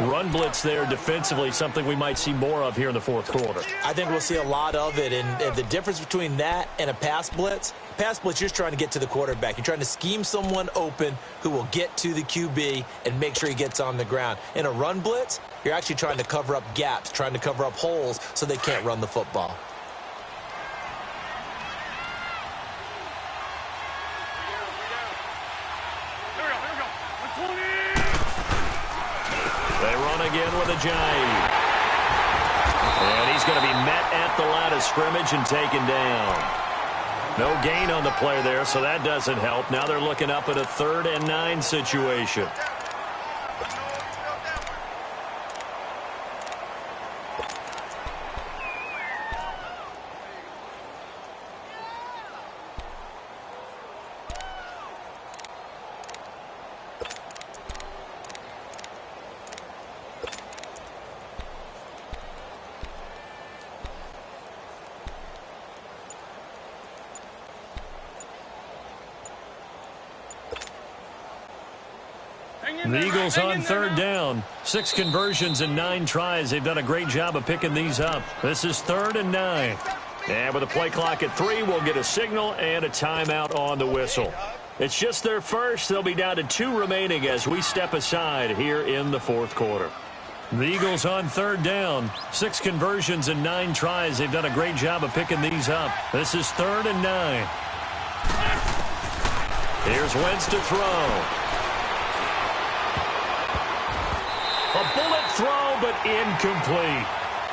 Run blitz there defensively, something we might see more of here in the 4th quarter. I think we'll see a lot of it. And the difference between that and a pass blitz, you're just trying to get to the quarterback. You're trying to scheme someone open who will get to the QB and make sure he gets on the ground. In a run blitz, you're actually trying to cover up gaps, trying to cover up holes so they can't run the football. They run again with a jive. And he's going to be met at the line of scrimmage and taken down. No gain on the play there, so that doesn't help. Now they're looking up at a 3rd and 9 situation. The Eagles on 3rd down. 6 conversions and 9 tries. They've done a great job of picking these up. This is 3rd and 9. And with a play clock at 3, we'll get a signal and a timeout on the whistle. It's just their first. They'll be down to 2 remaining as we step aside here in the 4th quarter. The Eagles on 3rd down. 6 conversions and 9 tries. They've done a great job of picking these up. This is 3rd and 9. Here's Wentz to throw. A bullet throw, but incomplete.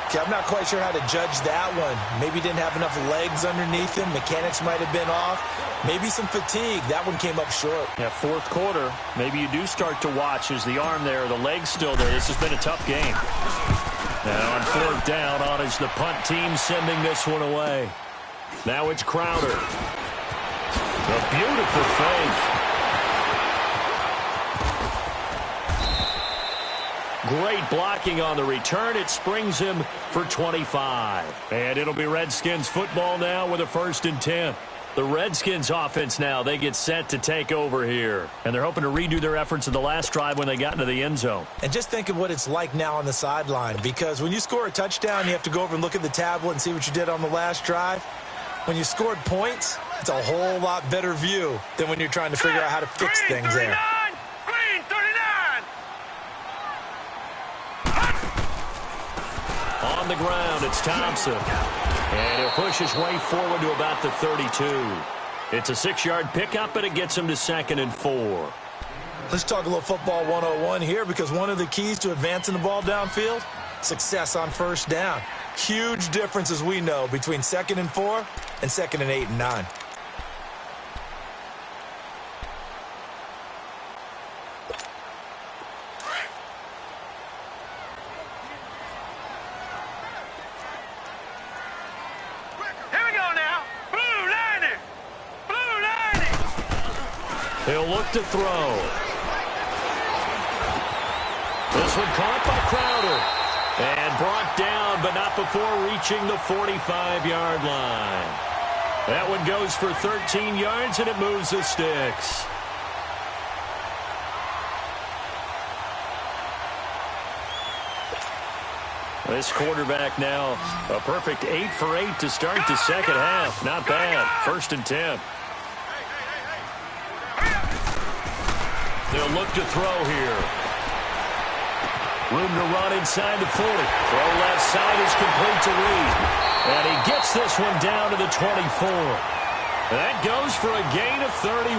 Okay, I'm not quite sure how to judge that one. Maybe didn't have enough legs underneath him. Mechanics might have been off. Maybe some fatigue. That one came up short. Yeah, fourth quarter. Maybe you do start to watch as the arm there, the leg's still there. This has been a tough game. Now on fourth down, on is the punt team sending this one away. Now it's Crowder. A beautiful fake. Great blocking on the return. It springs him for 25. And it'll be Redskins football now with a 1st and 10. The Redskins offense now, they get set to take over here. And they're hoping to redo their efforts in the last drive when they got into the end zone. And just think of what it's like now on the sideline. Because when you score a touchdown, you have to go over and look at the tablet and see what you did on the last drive. When you scored points, it's a whole lot better view than when you're trying to figure out how to fix things there. On the ground, it's Thompson. And he'll push his way forward to about the 32. It's a 6-yard pickup, and it gets him to 2nd and 4. Let's talk a little football 101 here, because one of the keys to advancing the ball downfield, success on 1st down. Huge difference, as we know, between 2nd and 4 and 2nd and 8 and 9. He'll look to throw. This one caught by Crowder. And brought down, but not before reaching the 45-yard line. That one goes for 13 yards, and it moves the sticks. This quarterback now, a perfect 8 for 8 to start the second half. Not bad. 1st and 10. They'll look to throw here. Room to run inside the 40. Throw left side is complete to Reed. And he gets this one down to the 24. That goes for a gain of 31.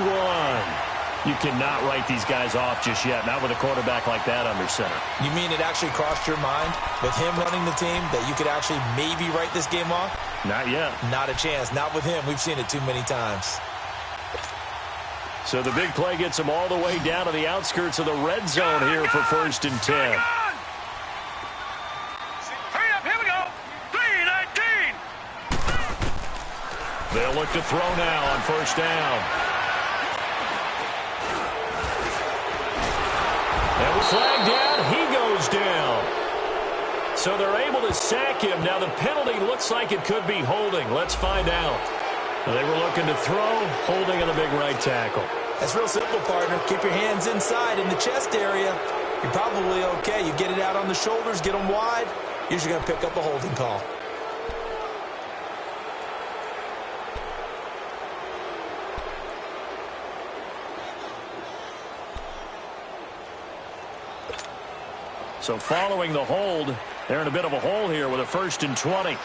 You cannot write these guys off just yet, not with a quarterback like that under center. You mean it actually crossed your mind with him running the team that you could actually maybe write this game off? Not yet. Not a chance. Not with him. We've seen it too many times. So the big play gets him all the way down to the outskirts of the red zone here for 1st and 10. Hurry up, here we go. 3-19. They'll look to throw now on 1st down. And with flag down, he goes down. So they're able to sack him. Now the penalty looks like it could be holding. Let's find out. They were looking to throw, holding on the big right tackle. That's real simple, partner. Keep your hands inside in the chest area. You're probably okay. You get it out on the shoulders, get them wide. You're usually going to pick up a holding call. So following the hold, they're in a bit of a hole here with a 1st and 20.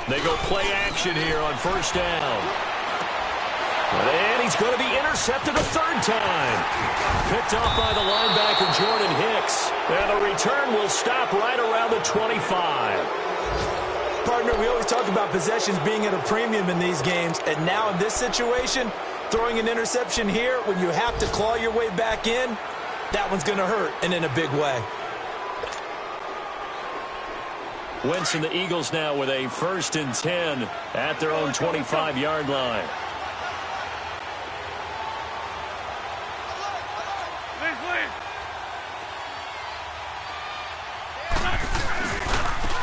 They go play action here on 1st down. And he's going to be intercepted a 3rd time. Picked off by the linebacker, Jordan Hicks. And the return will stop right around the 25. Partner, we always talk about possessions being at a premium in these games. And now in this situation, throwing an interception here when you have to claw your way back in, that one's going to hurt, and in a big way. Wentz and the Eagles now with a 1st and 10 at their own 25-yard line.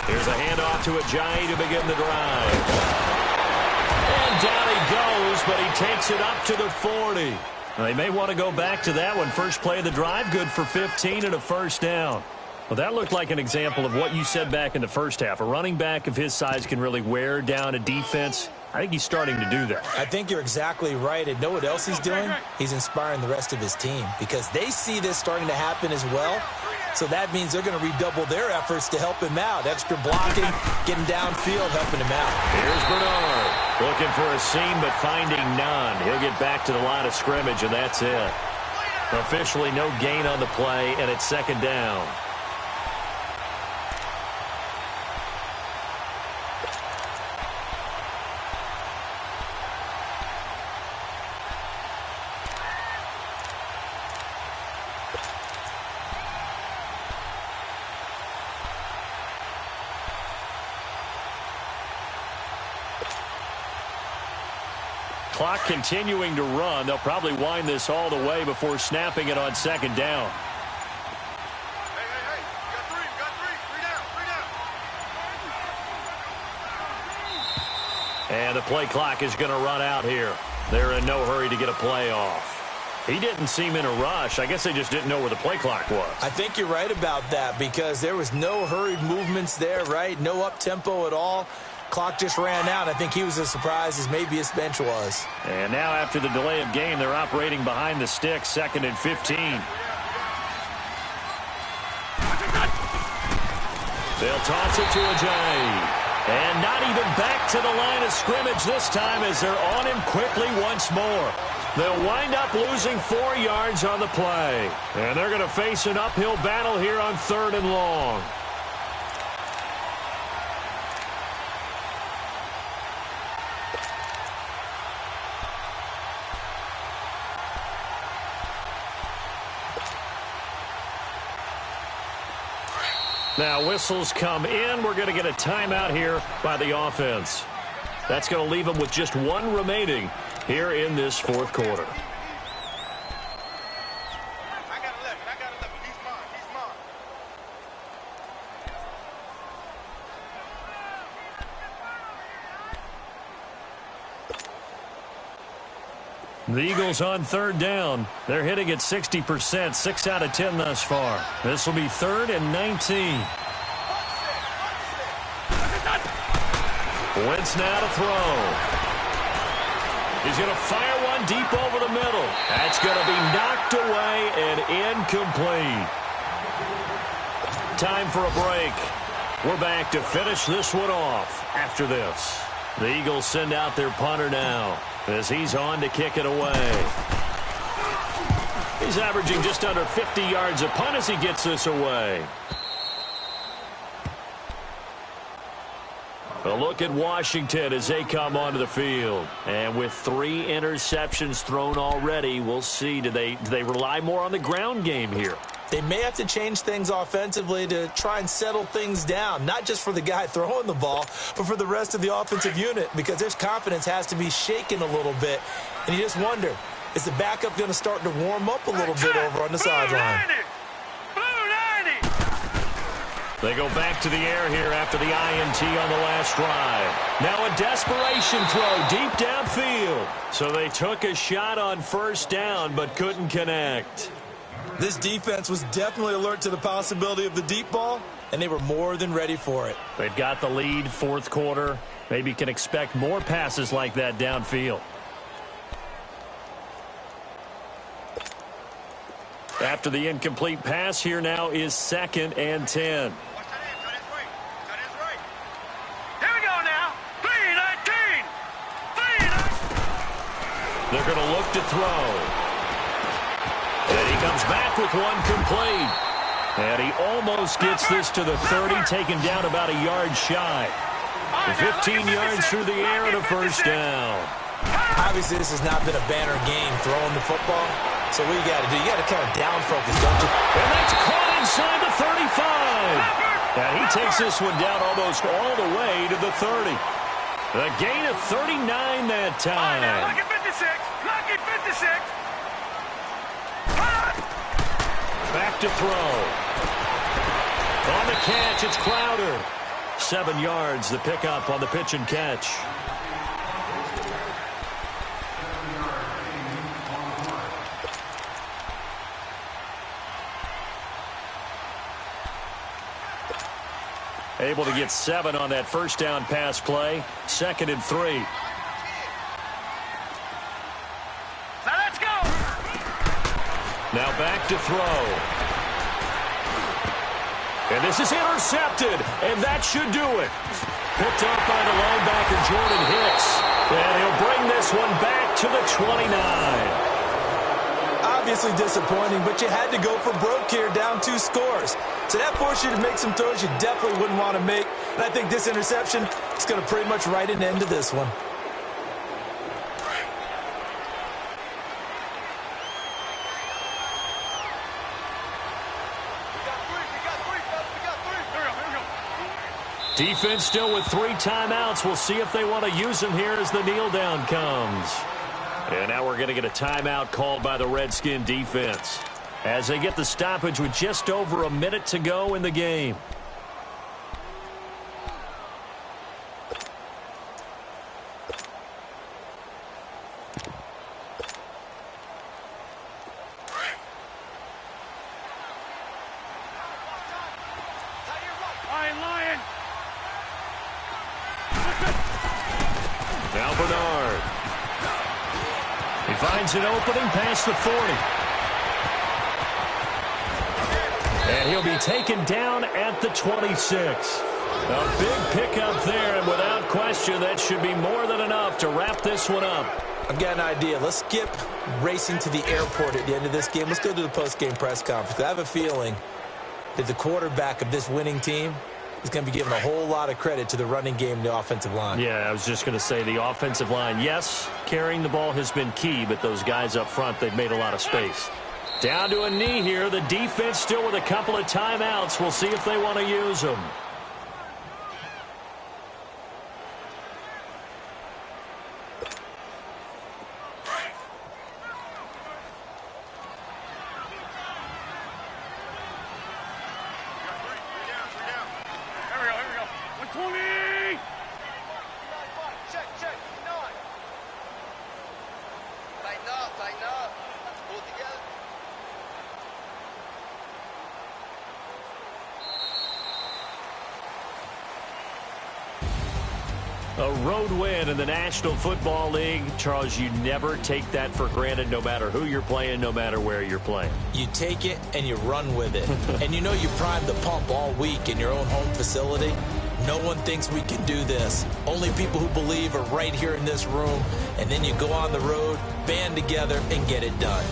Here's a handoff to Ajayi to begin the drive. And down he goes, but he takes it up to the 40. They may want to go back to that one. First play of the drive, good for 15 and a 1st down. Well, that looked like an example of what you said back in the first half. A running back of his size can really wear down a defense. I think he's starting to do that. I think you're exactly right. And know what else he's doing? He's inspiring the rest of his team because they see this starting to happen as well. So that means they're going to redouble their efforts to help him out. Extra blocking, getting downfield, helping him out. Here's Bernard. Looking for a seam, but finding none. He'll get back to the line of scrimmage, and that's it. Officially no gain on the play, and it's second down. Clock continuing to run. They'll probably wind this all the way before snapping it on second down. Hey, you got three down. And the play clock is going to run out here. They're in no hurry to get a play off. He didn't seem in a rush. I guess they just didn't know where the play clock was. I think you're right about that because there was no hurried movements there, right? No up-tempo at all. Clock just ran out. I think he was as surprised as maybe his bench was. And now after the delay of game, they're operating behind the sticks, 2nd and 15. They'll toss it to Ajayi. And not even back to the line of scrimmage this time as they're on him quickly once more. They'll wind up losing 4 yards on the play. And they're going to face an uphill battle here on 3rd and long. Now whistles come in. We're going to get a timeout here by the offense. That's going to leave them with just 1 remaining here in this 4th quarter. I got 11. He's mine. The Eagles on 3rd down. They're hitting at 60%, 6 out of 10 thus far. This will be 3rd and 19. Wentz now to throw. He's going to fire one deep over the middle. That's going to be knocked away and incomplete. Time for a break. We're back to finish this one off after this. The Eagles send out their punter now as he's on to kick it away. He's averaging just under 50 yards a punt as he gets this away. A look at Washington as they come onto the field. And with 3 interceptions thrown already, we'll see. Do they rely more on the ground game here? They may have to change things offensively to try and settle things down, not just for the guy throwing the ball, but for the rest of the offensive unit, because their confidence has to be shaken a little bit. And you just wonder, is the backup going to start to warm up a little bit over on the sideline? They go back to the air here after the INT on the last drive. Now a desperation throw deep downfield. So they took a shot on 1st down but couldn't connect. This defense was definitely alert to the possibility of the deep ball, and they were more than ready for it. They've got the lead, 4th quarter. Maybe can expect more passes like that downfield. After the incomplete pass, here now is 2nd and 10. Here we go now. 3-19. They're going to look to throw. And he comes back with one complete. And he almost gets this to the 30, taken down about a yard shy. 15 yards through the air and a 1st down. Obviously, this has not been a banner game throwing the football. So what you got to do, you got to kind of down focus, don't you? And that's caught inside the 35. And he takes this one down almost all the way to the 30. The gain of 39 that time. Lucky 56. Lucky 56. Back to throw. On the catch, it's Crowder. 7 yards, the pickup on the pitch and catch. Able to get 7 on that 1st down pass play. 2nd and 3. Now back to throw. And this is intercepted, and that should do it. Picked up by the linebacker, Jordan Hicks. And he'll bring this one back to the 29. Obviously disappointing, but you had to go for broke here, down 2 scores. So that forced you to make some throws you definitely wouldn't want to make. And I think this interception is going to pretty much write an end to this one. Defense still with 3 timeouts. We'll see if they want to use them here as the kneel down comes. And now we're going to get a timeout called by the Redskin defense as they get the stoppage with just over a minute to go in the game. Now Bernard. He finds an opening past the 40. And he'll be taken down at the 26. A big pickup there, and without question, that should be more than enough to wrap this one up. I've got an idea. Let's skip racing to the airport at the end of this game. Let's go to the post-game press conference. I have a feeling that the quarterback of this winning team is going to be given a whole lot of credit to the running game and the offensive line. Yeah, I was just going to say the offensive line, yes, carrying the ball has been key, but those guys up front, they've made a lot of space. Down to a knee here. The defense still with a couple of timeouts. We'll see if they want to use them. A road win in the National Football League. Charles, you never take that for granted no matter who you're playing, no matter where you're playing. You take it and you run with it. And you know you primed the pump all week in your own home facility. No one thinks we can do this. Only people who believe are right here in this room. And then you go on the road, band together, and get it done.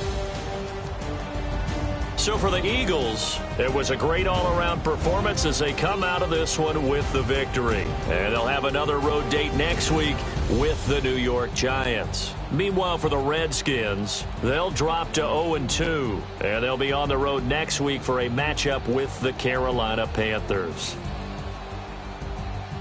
So for the Eagles, it was a great all-around performance as they come out of this one with the victory. And they'll have another road date next week with the New York Giants. Meanwhile, for the Redskins, they'll drop to 0-2. And they'll be on the road next week for a matchup with the Carolina Panthers.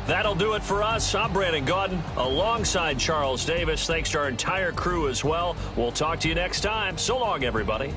That'll do it for us. I'm Brandon Gaudin alongside Charles Davis. Thanks to our entire crew as well. We'll talk to you next time. So long, everybody.